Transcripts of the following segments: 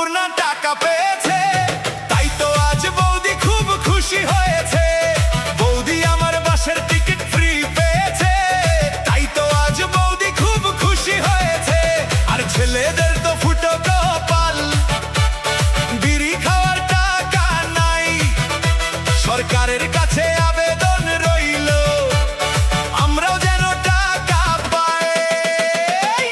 অন্নপূর্ণা টাকা পেয়েছে, তাই তো আজ বৌদি খুব খুশি হয়েছে। বৌদি আমার বাসের টিকিট ফ্রি পেয়েছে, তাই তো আজ বৌদি খুব খুশি হয়েছে। আর ছেলেদের তো ফুটো কপাল, বিড়ি খাওয়ার টাকা নাই। সরকারের কাছে আবেদন রইল, আমরাও যেন টাকা পাই।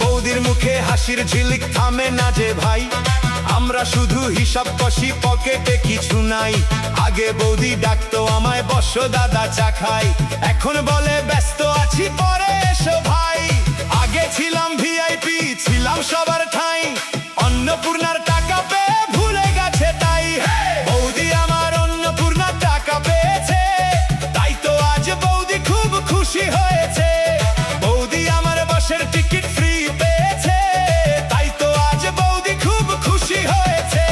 বৌদির মুখে হাসির ঝিলিক থামে না যে ভাই, আমরা শুধু হিসাব কষি, পকেটে কিছু নাই। আগে বৌদি ডাকতো আমায়, বসো দাদা চা খাই। এখন বলে ব্যস্ত আছি, পরে এসো ভাই। আগে ছিলাম ভিআইপি, ছিলাম সবার ঠাই। অন্নপূর্ণার টাকা পেয়ে ভুলে গেছে তাই। বৌদি আমার অন্নপূর্ণার টাকা পেয়েছে, তাই তো আজ বৌদি খুব খুশি হয়েছে। বৌদি আমার বাসের টিকিট ফ্রি পেয়েছে, তাই তো আজ বৌদি খুব খুশি হয়েছে।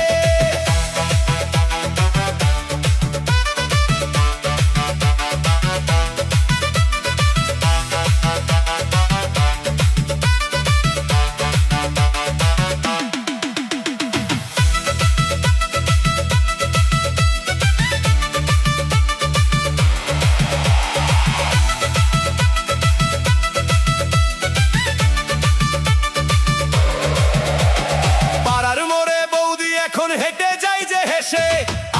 পাড়ার মোড়ে বৌদি এখন হেঁটে যাই যে হেসে,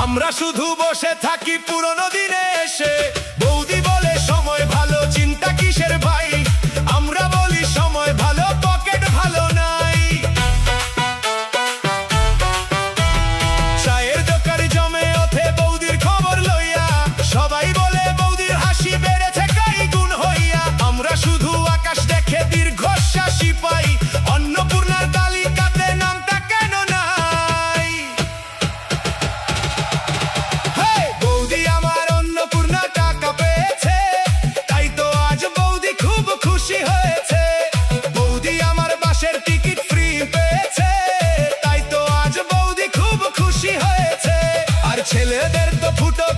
আমরা শুধু বসে থাকি পুরনো দিনে এসে। বৌদি বলে সময় ভালো, চিন্তা কিসের ভাই। আমরা বলি সময় ভালো, পকেট ভালো নাই। চায়ের দোকান জমে ওঠে বৌদির খবর লইয়া, সবাই বলে বৌদির হাসি বেড়েছে কাই গুণ হইয়া। আমরা শুধু আকাশ দেখে দীর্ঘশ্বাসী পাই, অন্নপূর্ণার তালিকাতে নামটা কেন নাই। বৌদি আমার অন্নপূর্ণা টাকা পেয়েছে, তাই তো আজ বৌদি খুব খুশি হয়েছে। বৌদি আমার বাসের টিকিট ফ্রি পেয়েছে, তাই তো আজ বৌদি খুব খুশি হয়েছে। আর ছেলেদের তো ফুটো